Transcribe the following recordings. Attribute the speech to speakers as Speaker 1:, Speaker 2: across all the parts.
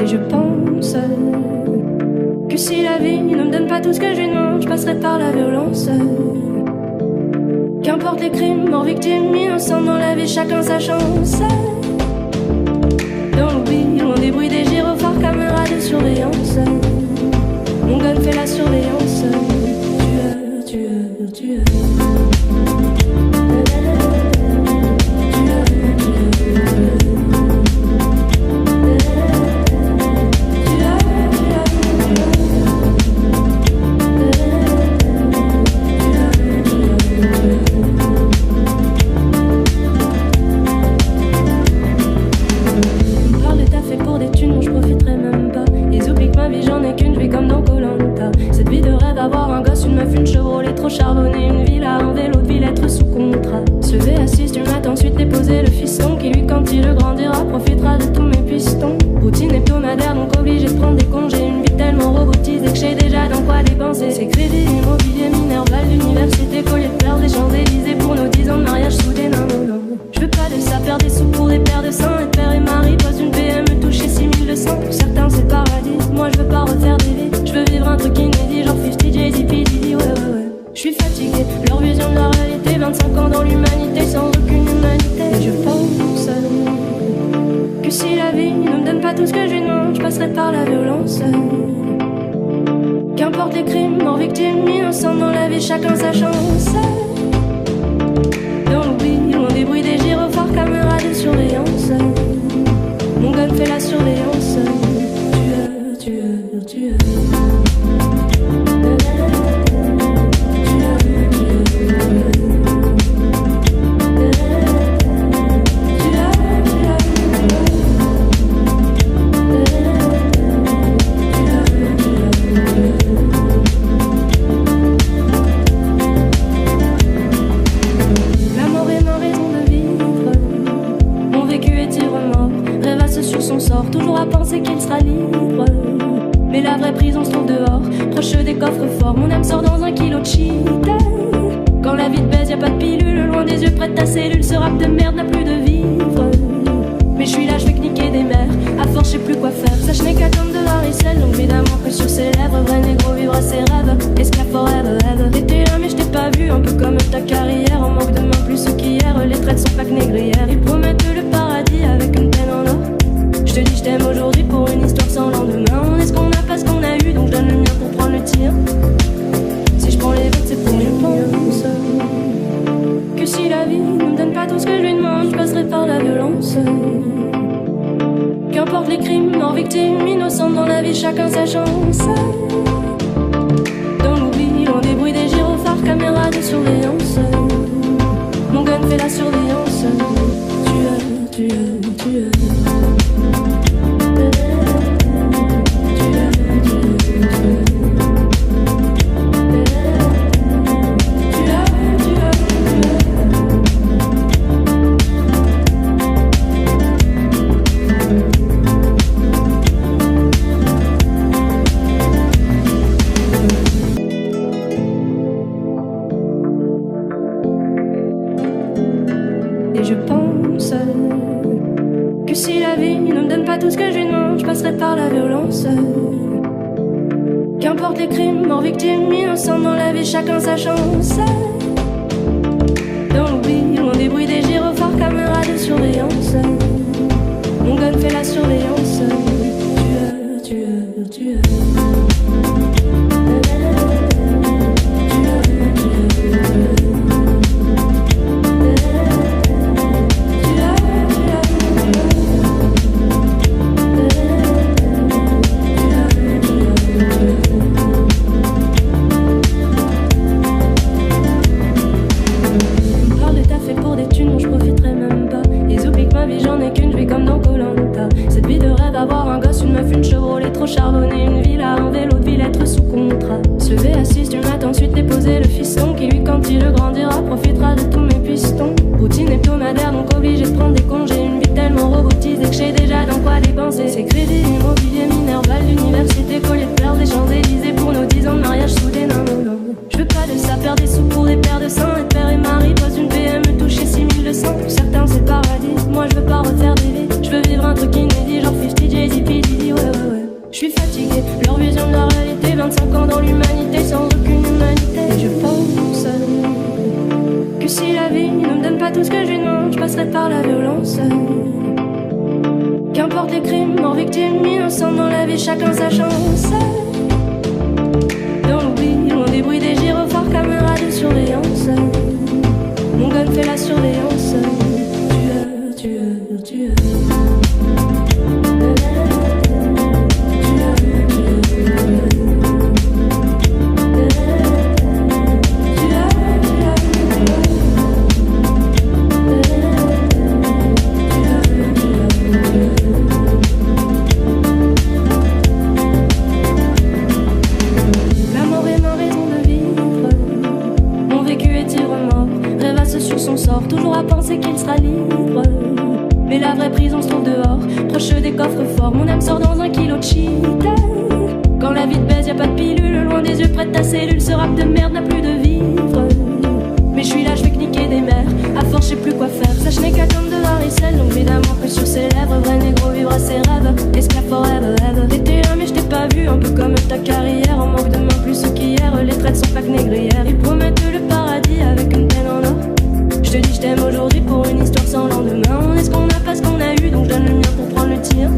Speaker 1: Et je pense que si la vie ne me donne pas tout ce que je lui demande, je passerai par la violence. Qu'importe les crimes, morts, victimes, innocents dans la vie, chacun sa chance. Dans l'oubli, loin des bruits des gyrophares, caméras de surveillance. Mon gun fait la surveillance. Tueur. Charbonner une villa, un vélo de ville, être sous contrat. Se lever à 6 du matin, ensuite déposer le fiston qui lui, quand il grandira, profitera de tous mes pistons. Routine hebdomadaire, donc obligé de prendre des congés. Une vie tellement robotisée que j'ai déjà dans quoi dépenser. C'est crédit, immobilier, Minerval, l'université, collier de perles, des Champs-Élysées pour nos 10 ans de mariage sous des nanos. Je veux pas de ça, perdre des sous pour des paires de seins. Être père et mari, pose une PME, toucher 6200. Pour certains c'est paradis, moi je veux pas refaire des vies. Je veux vivre un truc inédit, genre 50 Jay-Z, P. Diddy, ouais. Je suis fatigué, leur vision de la réalité, 25 ans dans l'humanité sans aucune humanité. Et je pense que si la vie ne me donne pas tout ce que je lui demande, je passerai par la violence. Qu'importe les crimes, morts, victimes, innocents dans la vie, chacun sa chance. Dans l'oubli, loin des bruits des gyrophares, caméras de surveillance. Mon gun fait la surveillance. Tueur. Toujours à penser qu'il sera libre. Mais la vraie prison se trouve dehors, proche des coffres forts. Mon âme sort dans un kilo de shit. Quand la vie te baise, y'a pas de pilule. Loin des yeux près de ta cellule, ce rap de merde n'a plus de vivre. Mais je suis là, je vais kniquer des mers. À force, je sais plus quoi faire. Ça, je n'ai qu'à comme de la ricelle. Donc évidemment que sur ses lèvres, vrai négro vivre à ses rêves. Esclave forever, ever. T'étais là, mais je t'ai pas vu. Un peu comme ta carrière. En manque de main plus qu'hier. Les traites sont pas que négrières. Ils promettent le paradis avec une peine en or. Je te dis je t'aime aujourd'hui pour une histoire sans lendemain. Est-ce qu'on a pas ce qu'on a eu, donc je donne le mien pour prendre le tien. Si je prends les votes c'est pour les pense que si la vie ne me donne pas tout ce que je lui demande, je passerai par la violence. Qu'importe les crimes, morts, victimes, innocents dans la vie, chacun sa chance. Dans l'oubli, loin des bruits des gyrophares, caméras de surveillance. Mon gun fait la surveillance. Tueur. Et je pense que si la vie ne me donne pas tout ce que je lui demande, je passerai par la violence. Qu'importe les crimes, morts, victimes, innocents dans la vie, chacun sa chance. Dans l'oubli, loin des bruits des gyrophares, caméras de surveillance. Mon gun fait la surveillance. Tueur. Charbonner une villa, un vélo de ville, être sous contrat. Se lever à 6 du matin, ensuite déposer le fiston qui lui, quand il grandira, profitera de tous mes pistons. Routine hebdomadaire, donc obligé de prendre des congés. Une vie tellement robotisée que j'ai déjà dans quoi dépenser. C'est crédit, immobilier, Minerval, l'université, collier de perles, des Champs-Élysées pour nos 10 ans de mariage sous des nanos. Je veux pas de ça, perdre des sous pour des paires de seins. Être père et mari, pose une PME, toucher 6200. Pour certains c'est paradis, moi je veux pas refaire des vies. Je veux vivre un truc inédit, genre 50 Jay-Z, P. Diddy, ouais. vie ne me donne pas tout ce que je lui demande, je passerai par la violence. Qu'importe les crimes, mort, victime, innocent dans la vie, chacun sa chance. Dans l'oubli, loin des bruits des gyrophares, caméras de surveillance. Mon gun fait la surveillance. Tueur. Toujours à penser qu'il sera libre. Mais la vraie prison se trouve dehors, proche des coffres forts. Mon âme sort dans un kilo de shit. Quand la vie te baise, y'a pas de pilule. Loin des yeux, près de ta cellule. Ce rap de merde n'a plus de vivre. Mais je suis là, je vais niquer des mers. À force, je sais plus quoi faire. Ça, je n'ai qu'à comme de varicelle. Donc évidemment que sur ses lèvres, vrai négro vivre à ses rêves. Esclave forever, ever. T'étais là, mais je t'ai pas vu. Un peu comme ta carrière. En manque de main plus qu'hier. Les traites sont pas que négrières. Ils promettent le paradis avec une peine en or. Je te dis je t'aime aujourd'hui pour une histoire sans lendemain. On est ce qu'on a pas ce qu'on a eu, donc je donne le mien pour prendre le tien.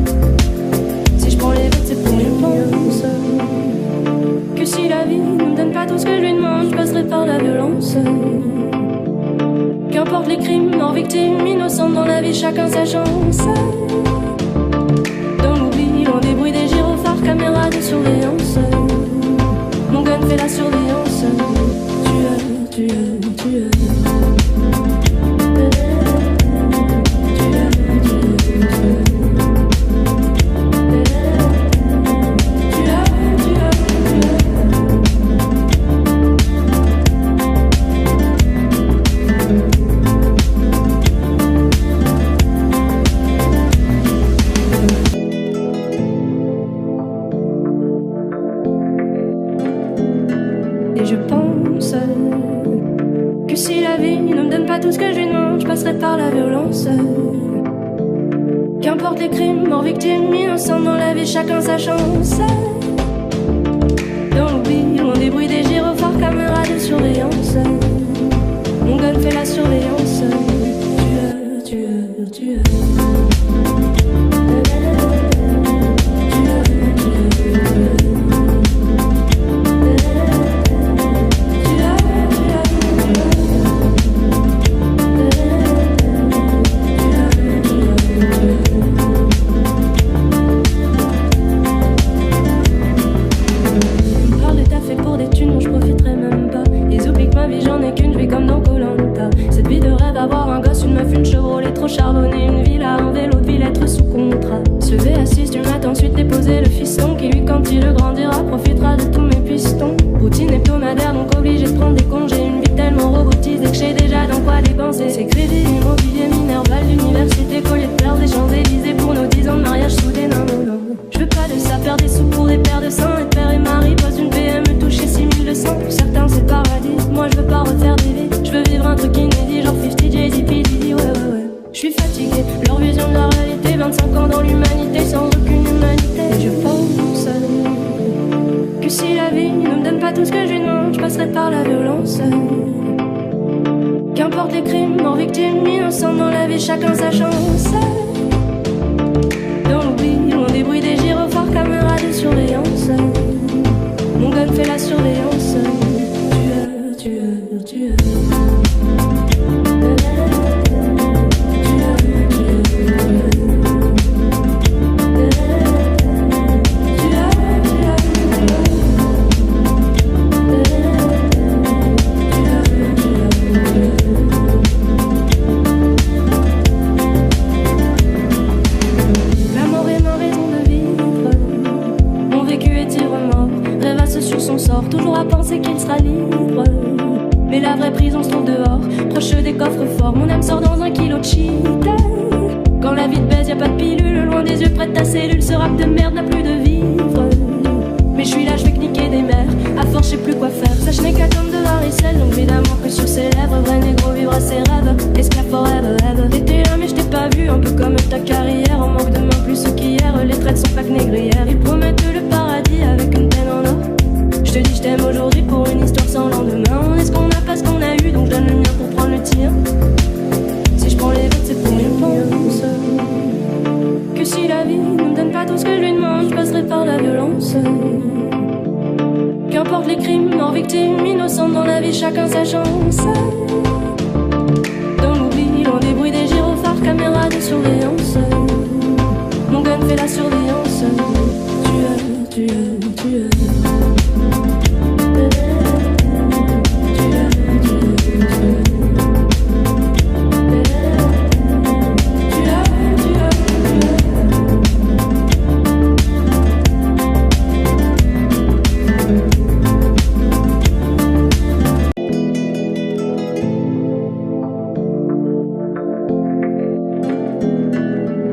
Speaker 1: Si je prends les votes c'est pour les pense que si la vie ne me donne pas tout ce que je lui demande, je passerai par la violence. Qu'importe les crimes, mort, victime, innocent dans la vie, chacun sa chance. Dans l'oubli, loin des bruits des gyrophares, caméras de surveillance. Mon gun fait la surveillance. Tueur. Et je pense que si la vie ne me donne pas tout ce que je lui demande, je passerai par la violence. Qu'importe les crimes, mort, victime, innocent dans la vie, chacun sa chance. Dans l'oubli, loin des bruits des gyrophares, caméras de surveillance. Mon gun fait la surveillance. Tueur. Avoir un gosse, une meuf, une Chevrolet trop charbonnée, une villa, un vélo de ville, être sous contrat. Se lever à 6 du matin, ensuite déposer le fiston qui lui, quand il grandira, profitera de tous mes pistons. Routine hebdomadaire, donc obligé de prendre des congés. Une vie tellement robotisée que j'ai déjà dans quoi dépenser. C'est crédit, immobilier, Minerval, l'université, collier de perles, des Champs-Élysées pour nos 10 ans de mariage soudé. Non. Je veux pas de ça, faire des sous pour des paires de seins. Être père et mari, pose une PME, toucher 6200. Pour certains c'est paradis, moi je veux pas refaire des vies. Je veux vivre un truc inédit, genre 50 Jay-Z, P. Diddy, ouais. Je suis fatigué, leur vision de la réalité. 25 ans dans l'humanité, sans aucune humanité. Et je pense que si la vie ne me donne pas tout ce que je lui demande, je passerai par la violence. Qu'importe les crimes, mort, victime, innocent dans la vie, chacun sa chance. Dans l'oubli, loin des bruits des gyrophares, caméras de surveillance. Mon gun fait la surveillance. Tueur. Toujours à penser qu'il sera libre. Mais la vraie prison se trouve dehors, proche des coffres forts. Mon âme sort dans un kilo de shit. Quand la vie te baise, y'a pas de pilule. Loin des yeux, près de ta cellule. Ce rap de merde n'a plus de vivre. Mais je suis là, je vais niquer des mers. À force, je sais plus quoi faire. Ça, je n'ai qu'à comme de varicelle. Donc évidemment que sur ses lèvres, vrai négro vivre à ses rêves. Esclave forever, ever. T'étais là, mais je t'ai pas vu. Un peu comme ta carrière. En manque de main plus qu'hier. Les traites sont pas que négrières. Ils promettent le paradis avec une peine en or. Je te dis je t'aime aujourd'hui pour une histoire sans lendemain. On est ce qu'on a pas ce qu'on a eu, donc je donne le mien pour prendre le tien. Qu'importe les crimes, morts, victimes, innocents dans la vie, chacun sa chance. Dans l'oubli, loin des bruits des gyrophares, caméras de surveillance. Mon gun fait la surveillance. Tu es.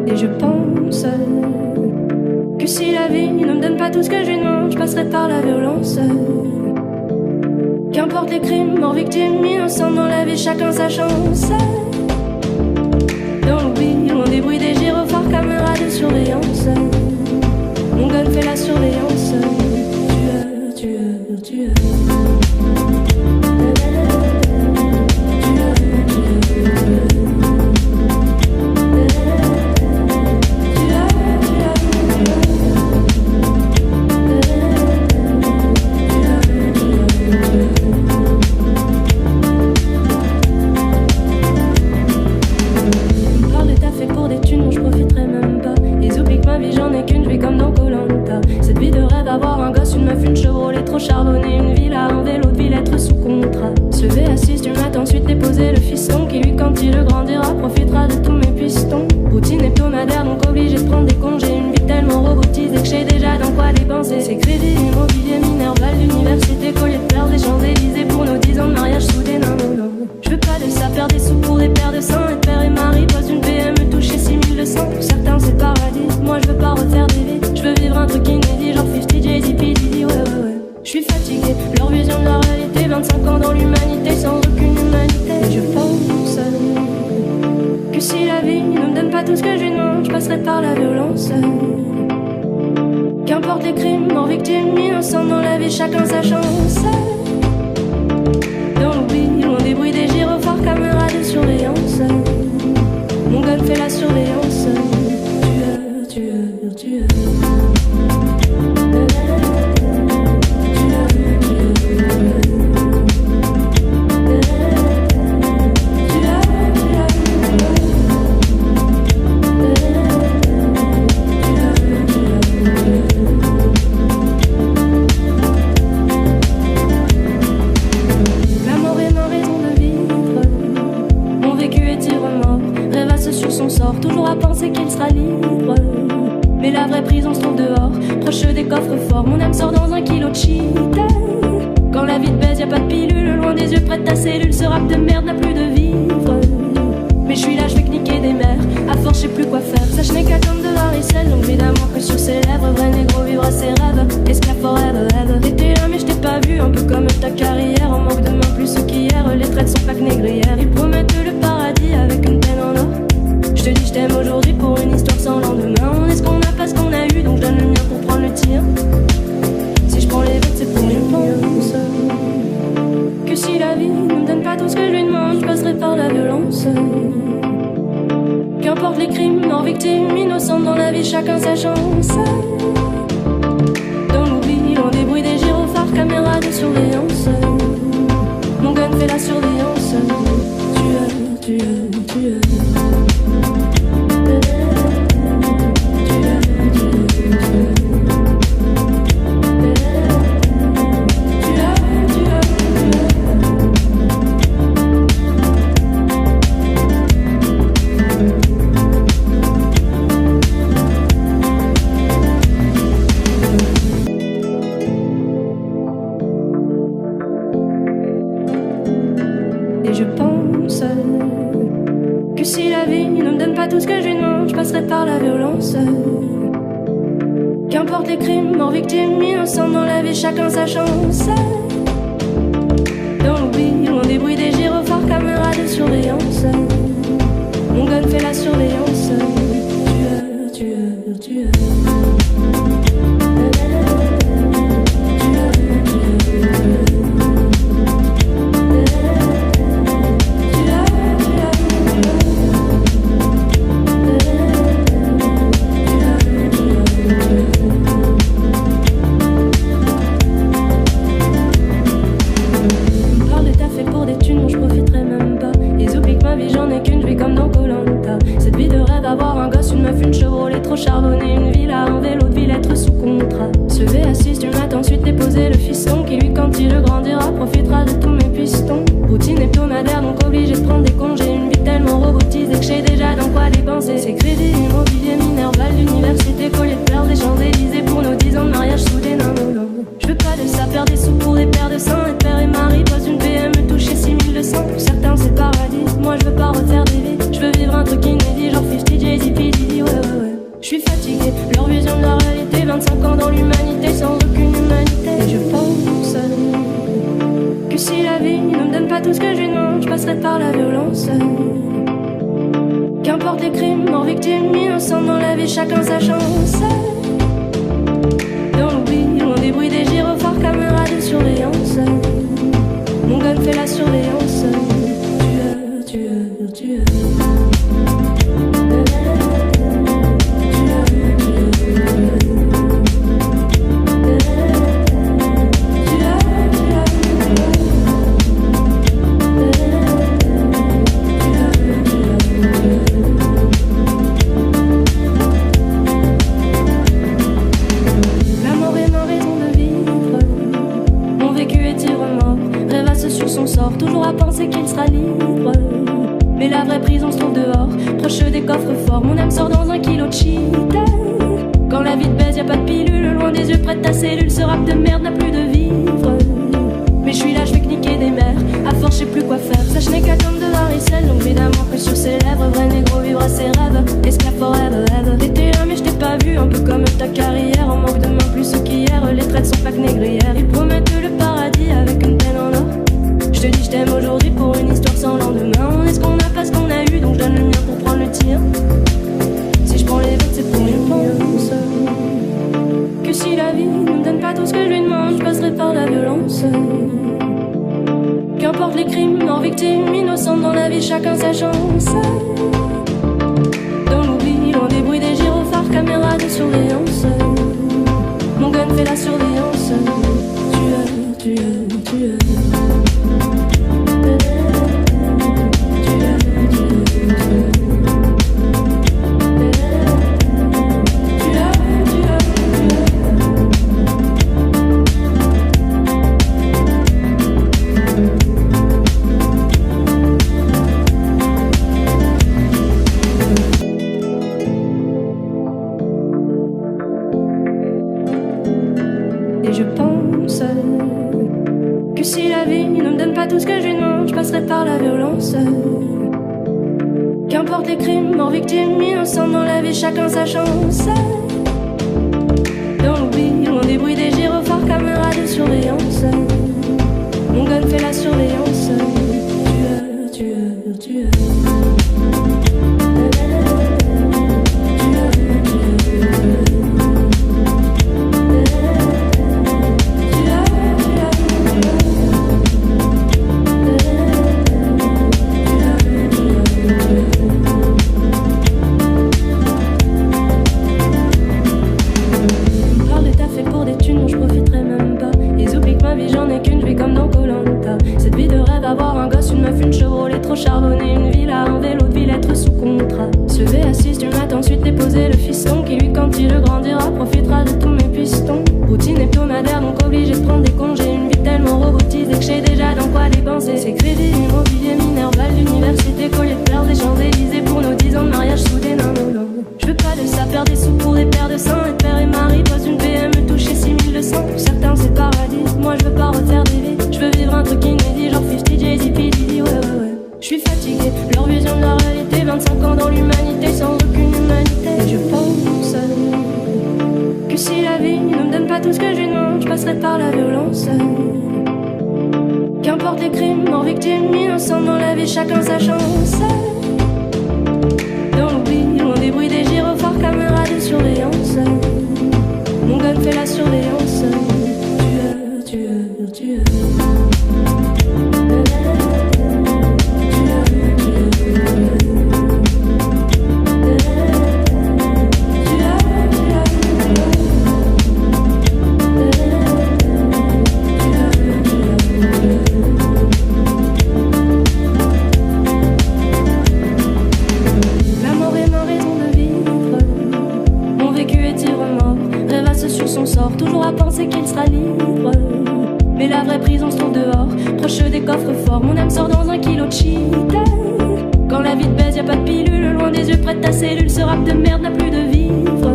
Speaker 1: Et je pense que si la vie ne me donne pas tout ce que je lui demande, je passerai par la violence. Qu'importe les crimes, morts, victimes, innocents dans la vie, chacun sa chance. Dans l'oubli, loin des bruits des gyrophares, caméras de surveillance. Mon gun fait la surveillance. Tu es. Charbonner une villa, un vélo de ville, être sous contrat. Se lever à 6 du matin, ensuite déposer le fiston qui lui, quand il grandira, profitera de tous mes pistons. Routine hebdomadaire, donc obligé de prendre des congés. Une vie tellement robotisée que j'ai déjà dans quoi dépenser. C'est crédit, immobilier, minerval, l'université, collier de perles, les Champs-Élysées pour nos 10 ans de mariage sous des nains. Je veux pas de ça, perdre des sous pour des paires de seins. Être père et mari, pose une PME, toucher 6200. Pour certains c'est paradis, moi je veux pas refaire des vies. Je veux vivre un truc inédit, genre 50 Jay-Z, P. Diddy, ouais. Je suis fatigué, leur vision de la réalité, 25 ans dans l'humanité sans aucune humanité. Et je pense que si la vie ne me donne pas tout ce que je lui demande, je passerai par la violence. Qu'importe les crimes, morts, victimes, innocents dans la vie, chacun sa chance. Dans l'oubli, loin des bruits des gyrophares, caméras de surveillance. Mon gun fait la surveillance. Tu es. Toujours à penser qu'il sera libre. Mais la vraie prison se trouve dehors, proche des coffres forts. Mon âme sort dans un kilo de shit. Quand la vie te baise, y'a pas de pilule. Loin des yeux près de ta cellule, ce rap de merde n'a plus de vivre. Mais je suis là, je vais cliquer des mers. À force, je sais plus quoi faire. Ça, je n'ai qu'à comme de varicelle. Donc évidemment que sur ses lèvres, vrai négro vivra ses rêves. Esclave forever, ever. T'étais là, mais je t'ai pas vu. Un peu comme ta carrière. En manque de main plus qu'hier. Les traites sont plaques négrières. Ils promettent le paradis avec une peine en or. Je te dis je t'aime aujourd'hui pour une histoire sans lendemain. Est-ce qu'on a pas ce qu'on a eu, donc je donne le mien pour prendre le tir. Si je prends les autres c'est pour une pense que si la vie ne me donne pas tout ce que je lui demande, je passerai par la violence. Qu'importe les crimes, morts, victimes, innocents dans la vie, chacun sa chance. Dans l'oubli, loin des bruits des gyrophares, caméras de surveillance. Mon gun fait la surveillance. Tu es. Et je pense que si la vie ne me donne pas tout ce que je lui demande, je passerai par la violence. Qu'importe les crimes, morts, victimes, innocents dans la vie, chacun sa chance. Dans l'oubli, loin des bruits des gyrophares, caméras de surveillance. Mon gun fait la surveillance. Tu es. trop charbonné. Une villa, un vélo de ville, être sous contrat. Se lever à 6 du matin, ensuite déposer le fiston qui lui, quand il grandira, profitera de tous mes pistons. Routine hebdomadaire, donc obligé de prendre des congés. Une vie tellement robotisée que j'ai déjà dans quoi dépenser. C'est crédit immobilier, Minerval, l'université, collier de perles des Champs-Élysées pour nos 10 ans de mariage sous des nanos. Je veux pas de ça, perdre des sous pour des paires de seins. Être père et mari, pose une PME, toucher 6200. Pour certains c'est le paradis, moi je veux pas refaire des vies. Je veux vivre un truc inédit, genre 50 Jay-Z, P. Diddy, ouais. Je suis fatigué, leur vision de la réalité. 25 ans dans l'humanité, sans aucune humanité. Et je pense que si la vie ne me donne pas tout ce que je lui demande, je passerai par la violence. Qu'importe les crimes, mort, victime, innocent, dans la vie chacun sa chance. Dans l'oubli, loin des bruits des gyrophares, caméra de surveillance. Mon gun fait la surveillance. Tu toujours à penser qu'il sera libre. Mais la vraie prison se trouve dehors, proche des coffres forts. Mon âme sort dans un kilo de shit. Quand la vie te baise, y'a pas de pilule. Loin des yeux près de ta cellule, ce rap de merde n'a plus de vivre. Mais je suis là, je vais kniquer des mers. À force, je sais plus quoi faire. Ça, je n'ai qu'à comme de varicelle. Donc évidemment que sur ses lèvres, vrai négro vivre à ses rêves. Esclave forever, ever. T'étais là, mais je t'ai pas vu. Un peu comme ta carrière. En manque de main plus qu'hier. Les traites sont pas que négrières. Ils promettent le paradis avec une peine en or. Je te dis je t'aime aujourd'hui pour une histoire sans lendemain. Est-ce qu'on a pas ce qu'on a eu, donc je donne le mien pour prendre le tir. Si je prends les autres c'est pour je pense que si la vie ne me donne pas tout ce que je lui demande, je passerai par la violence. Qu'importe les crimes, mort, victime, innocente, dans la vie chacun sa chance. Dans l'oubli, loin des bruits des gyrophares, caméra de surveillance. Mon gun fait la surveillance. Tu Et je pense que si la vie ne me donne pas tout ce que je lui demande, je passerai par la violence. Qu'importe les crimes, mort, victime, innocent, dans la vie chacun sa chance. Dans l'oubli, loin des bruits des gyrophares, caméra de surveillance. Mon gun fait la surveillance. Tu charbonner une villa, un vélo de ville, être sous contrat. Se lever à 6 du matin, ensuite déposer le fiston qui lui, quand il grandira, profitera de tous mes pistons. Routine hebdomadaire, donc obligé de prendre des congés. Une vie tellement robotisée que j'ai déjà dans quoi dépenser. C'est crédit immobilier, Minerval, l'université, collier de perles des Champs-Élysées pour nos 10 ans de mariage sous des nanos. Je veux pas de ça, perdre des sous pour des paires de seins. Être père et mari, pose une PME, toucher 6200. Pour certains c'est le paradis, moi je veux pas refaire des vies. Je veux vivre un truc inédit, genre 50 Jay-Z, P. Diddy, ouais. Je suis fatigué, leur vision de la réalité. 25 ans dans l'humanité, sans aucune humanité. Et je pense que si la vie ne me donne pas tout ce que je lui demande, je passerai par la violence. Qu'importe les crimes, mort, victime, innocent, dans la vie chacun sa chance. Dans l'oubli, loin des bruits des gyrophares, caméra de surveillance. Mon gun fait la surveillance. Tu à penser qu'il sera libre. Mais la vraie prison se trouve dehors, proche des coffres forts. Mon âme sort dans un kilo de shit. Quand la vie te baise, y'a pas de pilule. Loin des yeux, près de ta cellule. Ce rap de merde n'a plus de vivre.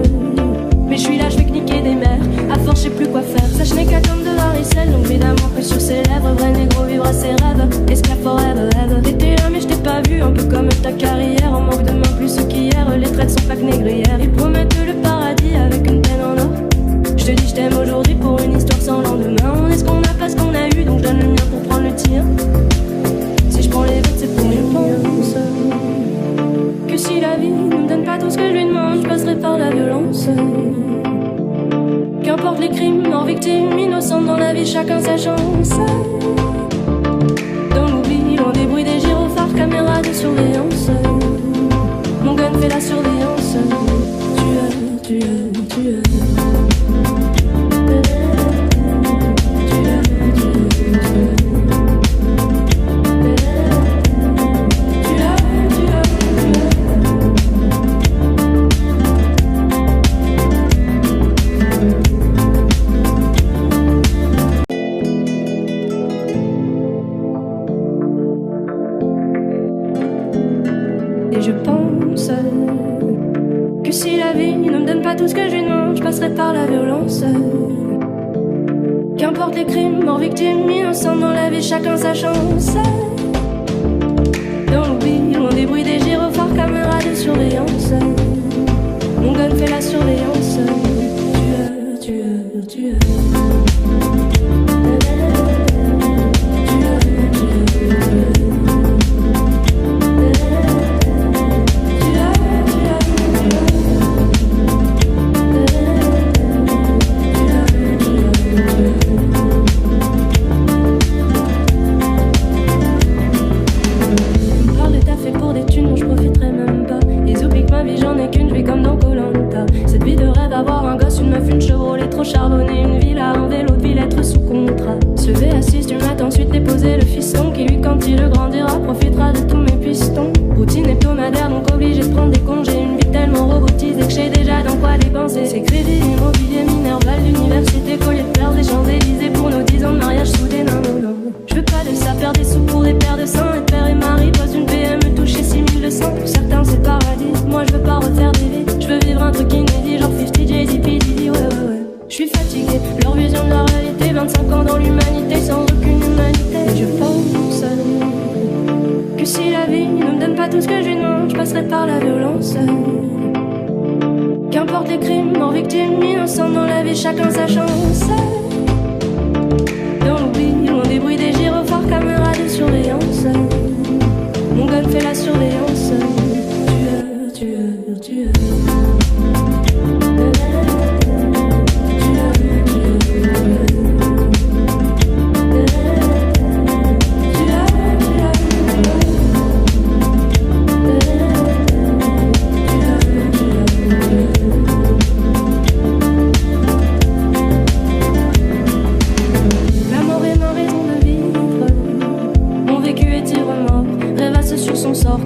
Speaker 1: Mais je suis là, je vais kniquer des mers. À force, je sais plus quoi faire. Sache n'est qu'à comme de varicelle. Donc évidemment que sur ses lèvres, vrai négro vivre à ses rêves. Esclave forever, ever. T'étais là, mais je t'ai pas vu. Un peu comme ta carrière. En manque de main plus qu'hier. Les traites sont pas que négrières. Ils promettent le paradis avec une peine en or. Je te dis, je t'aime aujourd'hui pour une histoire sans lendemain. On est ce qu'on a, pas ce qu'on a eu. Donc je donne le mien pour prendre le tien. Si je prends les votes, c'est pour les pense que si la vie ne me donne pas tout ce que je lui demande, je passerai par la violence. Qu'importe les crimes, mort, victime, innocente dans la vie, chacun sa chance. Dans l'oubli, loin des bruits des gyrophares, caméras de surveillance. Mon gun fait la surveillance. Tu Et je pense que si la vie ne me donne pas tout ce que je lui demande, je passerai par la violence. Qu'importe les crimes, mort, victime, innocent dans la vie, chacun sa chance. Dans l'oubli, loin des bruits des gyrophares, caméras de surveillance. Mon gun fait la surveillance. Tu charbonner une villa, un vélo de ville, être sous contrat. Se lever à 6 du matin, ensuite déposer le fiston qui lui, quand il grandira, profitera de tous mes pistons. Routine hebdomadaire, donc obligé de prendre des congés. Une vie tellement robotisée que j'ai déjà dans quoi dépenser. C'est crédit, immobilier, minerval, l'université, collier de perles, les Champs-Élysées pour nos 10 ans de mariage sous des nains. Je veux pas de ça, perdre des sous pour des paires de seins. Être père et mari, pose une PME, toucher 6200. Pour certains c'est paradis, moi je veux pas refaire des vies. Je veux vivre un truc inédit, genre 50 Jay-Z, P. Diddy, ouais. Je suis fatigué, leur vision de la réalité. 25 ans dans l'humanité, sans aucune humanité. Et je pense que si la vie ne me donne pas tout ce que je lui demande, je passerai par la violence. Qu'importe les crimes, mort, victime, innocent dans la vie, chacun sa chance. Dans l'oubli, loin des bruits des gyrophares, caméras de surveillance. Mon gun fait la surveillance. Tu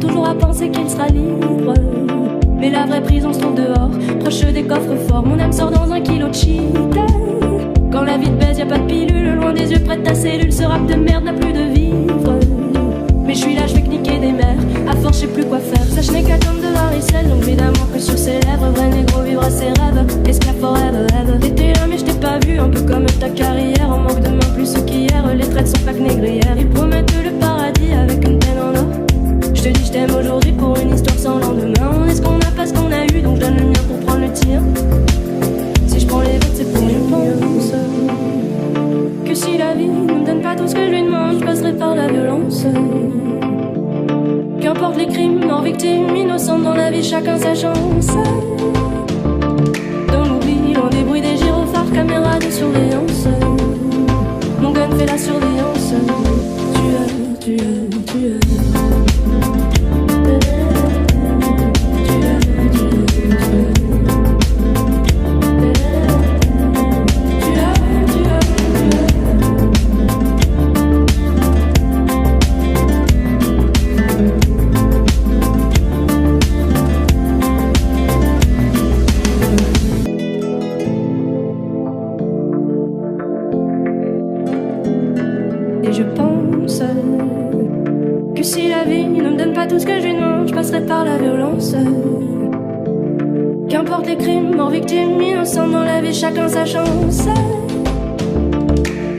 Speaker 1: toujours à penser qu'il sera libre. Mais la vraie prison se trouve dehors, proche des coffres forts. Mon âme sort dans un kilo de shit. Quand la vie te baise, y'a pas de pilule. Loin des yeux, près de ta cellule. Ce rap de merde n'a plus de vivre. Mais je suis là, je vais kniquer des mers. À force, je sais plus quoi faire. Sache n'est qu'à comme de varicelle. Donc évidemment que sur ses lèvres, vrai négro vivre à ses rêves. Esclave forever, ever. T'étais là, mais je t'ai pas vu. Un peu comme ta carrière. En manque de main plus qu'hier. Les traites sont pas que négrières. Ils promettent le paradis avec une peine en or. Je te dis je t'aime aujourd'hui pour une histoire sans lendemain. On est ce qu'on a, pas ce qu'on a eu, donc je donne le mien pour prendre le tien. Si je prends les votes, c'est pour les pense que si la vie ne me donne pas tout ce que je lui demande, je passerai par la violence. Qu'importe les crimes, mort, victime, innocente dans la vie, chacun sa chance. Dans l'oubli, loin des bruits des gyrophares, caméras de surveillance. Mon gun fait la surveillance. Tu par la violence. Qu'importe les crimes, morts, victimes, innocents dans la vie, chacun sa chance.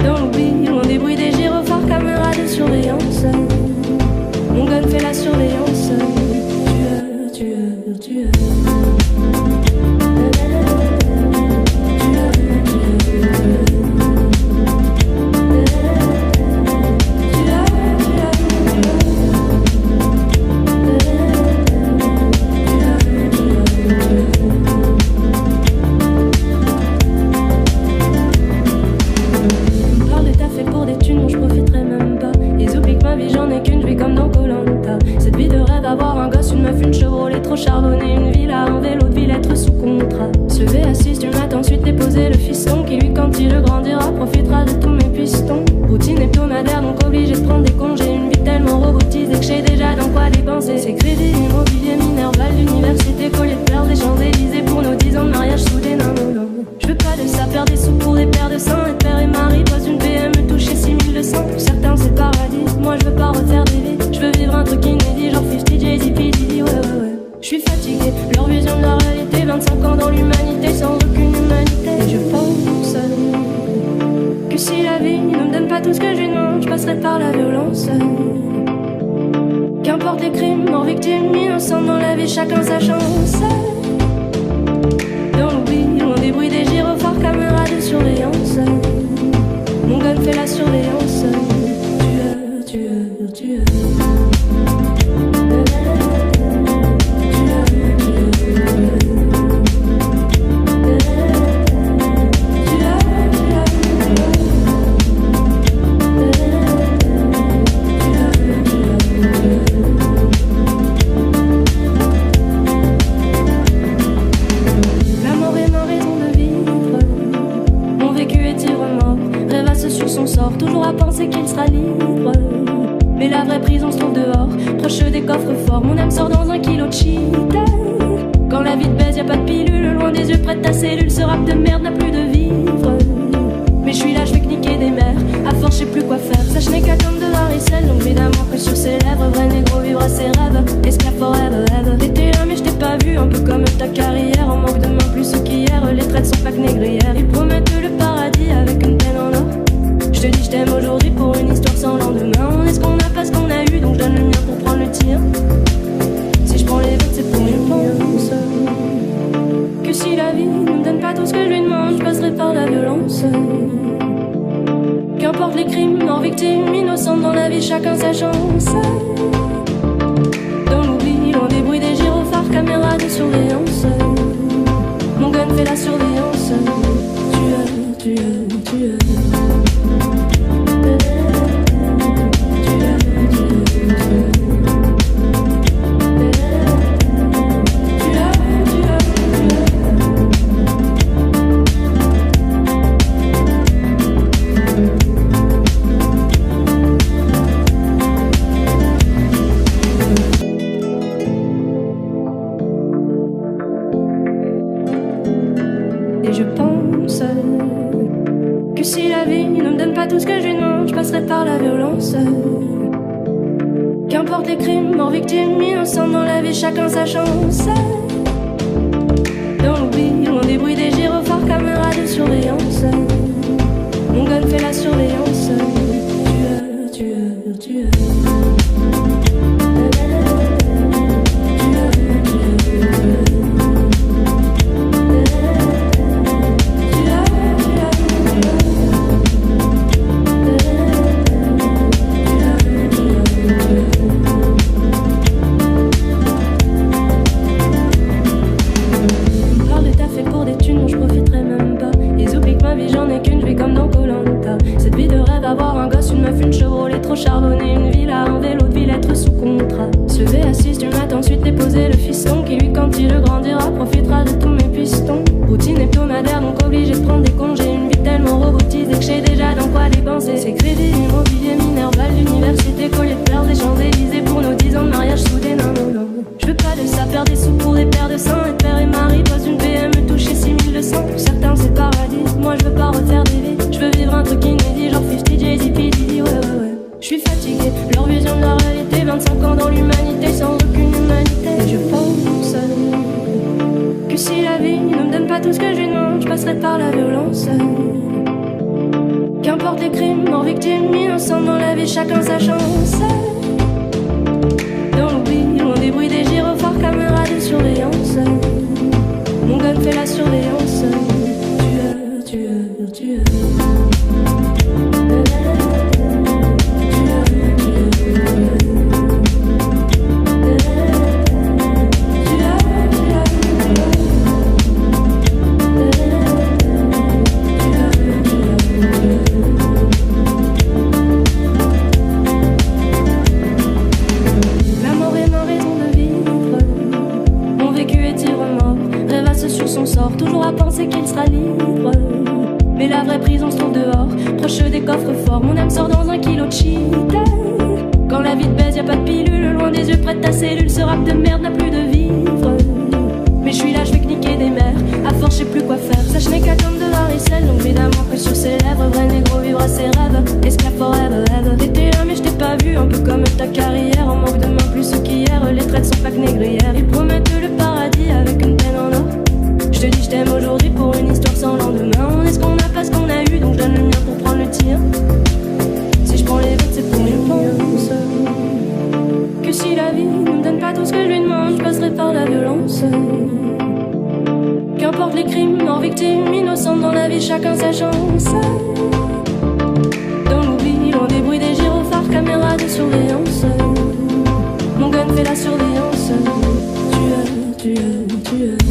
Speaker 1: Dans l'oubli, loin des bruits des gyrophares, caméras de surveillance. Mon gun fait la surveillance. Tueur.
Speaker 2: Charbonner une villa, un vélo de ville, être sous contrat. Se lever à 6 du mat, ensuite déposer le fiston qui lui, quand il grandira, profitera de tous mes pistons. Routine hebdomadaire, donc obligé de prendre des congés. Une vie tellement robotisée que j'ai déjà dans quoi dépenser. C'est crédit immobilier, Minerval, l'université, collier de perles, des Champs-Élysées pour nos 10 ans de mariage sous des nanos. Je veux pas de ça, perdre des sous pour des paires de seins. Être père et mari, pose une PME, toucher 6200. Pour certains c'est le paradis, moi je veux pas refaire des vies. Je veux vivre un truc inédit, genre 50 Jay-Z, P. Diddy, ouais. Je suis fatigué, leur vision de la réalité, 25 ans dans l'humanité sans aucune humanité. Et je pense que si la vie ne me donne pas tout ce que je lui demande, je passerai par la violence. Qu'importe les crimes, morts, victimes, innocents dans la vie, chacun sa chance. Dans l'oubli, loin des bruits des gyrophares, caméras de surveillance. Mon gun fait la surveillance. Tueur. Toujours à penser qu'il sera libre. Mais la vraie prison se trouve dehors, proche des coffres forts. Mon âme sort dans un kilo de shit. Quand la vie te baise, y'a pas de pilule. Loin des yeux près de ta cellule, ce rap de merde n'a plus de vivre. Mais je suis là, je vais kniquer des mers. À force, je sais plus quoi faire. Ça, je n'ai qu'à comme de Harissel. Donc évidemment que sur ses lèvres, vrai négro vivre à ses rêves. Esclave forever, ever. T'étais là, mais je t'ai pas vu. Un peu comme ta carrière. En manque de main plus qu'hier. Les traites sont pas que négrières. Ils promettent le paradis avec une peine en or. Je te dis je t'aime aujourd'hui pour une histoire sans lendemain. On est ce qu'on a, pas ce qu'on a eu, donc je donne le mien pour prendre le tir. Si je prends les autres, c'est pour je pense que si la vie ne me donne pas tout ce que je lui demande, je passerai par la violence. Qu'importe les crimes, morts, victimes, innocents dans la vie, chacun sa chance. Dans l'oubli, loin des bruits des gyrophares, caméras de surveillance. Mon gun fait la surveillance. Tueur. Et je pense que si la vie ne me donne pas tout ce que je lui demande, je passerai par la violence. Qu'importe les crimes, morts, victimes, innocents dans la vie, chacun sa chance. Dans l'oubli, loin des bruits des gyrophares, caméras de surveillance. Mon gun fait la surveillance. Tueur. Charbonner une villa, un vélo de ville, être sous contrat. Se lever à 6 du mat, ensuite déposer le fiston qui lui, quand il grandira, profitera de tous mes pistons. Routine hebdomadaire, donc obligé de prendre des congés. Une vie tellement robotisée que j'ai déjà dans quoi dépenser. C'est crédit immobilier, Minerval, l'université, collier de perles, des Champs-Élysées pour nos 10 ans de mariage sous des nanos. Je veux pas de ça, perdre des sous pour des paires de seins. Être père et mari, pose une PME, toucher 6200. Pour certains c'est le paradis, moi je veux pas refaire des vies. Je veux vivre un truc inédit, genre 50 Jay-Z, P. Diddy, ouais. Je suis fatigué,
Speaker 1: pas tout ce que je lui demande, je passerai par la violence. Qu'importe les crimes, morts, victimes, innocents dans la vie, chacun sa chance. Dans l'oubli, loin des bruits des gyrophares, caméras de surveillance. Mon gun fait la surveillance. Tueur. Toujours à penser qu'il sera libre. Mais la vraie prison se trouve dehors, proche des coffres forts. Mon âme sort dans un kilo de shit. Quand la vie te baise, y'a pas de pilule. Loin des yeux, près de ta cellule. Ce rap de merde n'a plus de vivre. Mais je suis là, je vais niquer des mers. À force, je sais plus quoi faire. Sache n'est qu'à comme de varicelle. Donc évidemment que sur ses lèvres, vrai négro vivre à ses rêves. Esclave forever, ever. T'étais là, mais je t'ai pas vu. Un peu comme ta carrière. En manque de main plus qu'hier. Les traites sont pas que négrières. Ils promettent le paradis avec une peine en or. Je te dis je t'aime aujourd'hui pour une histoire sans lendemain. On est ce qu'on a pas ce qu'on a eu, donc je donne le mien pour prendre le tien. Si je prends les vôtres c'est pour une pense que si la vie ne me donne pas tout ce que je lui demande, je passerai par la violence. Qu'importe les crimes, morts, victimes, innocents dans la vie, chacun sa chance. Dans l'oubli, loin des bruits des gyrophares, caméras de surveillance. Mon gun fait la surveillance. Tueur.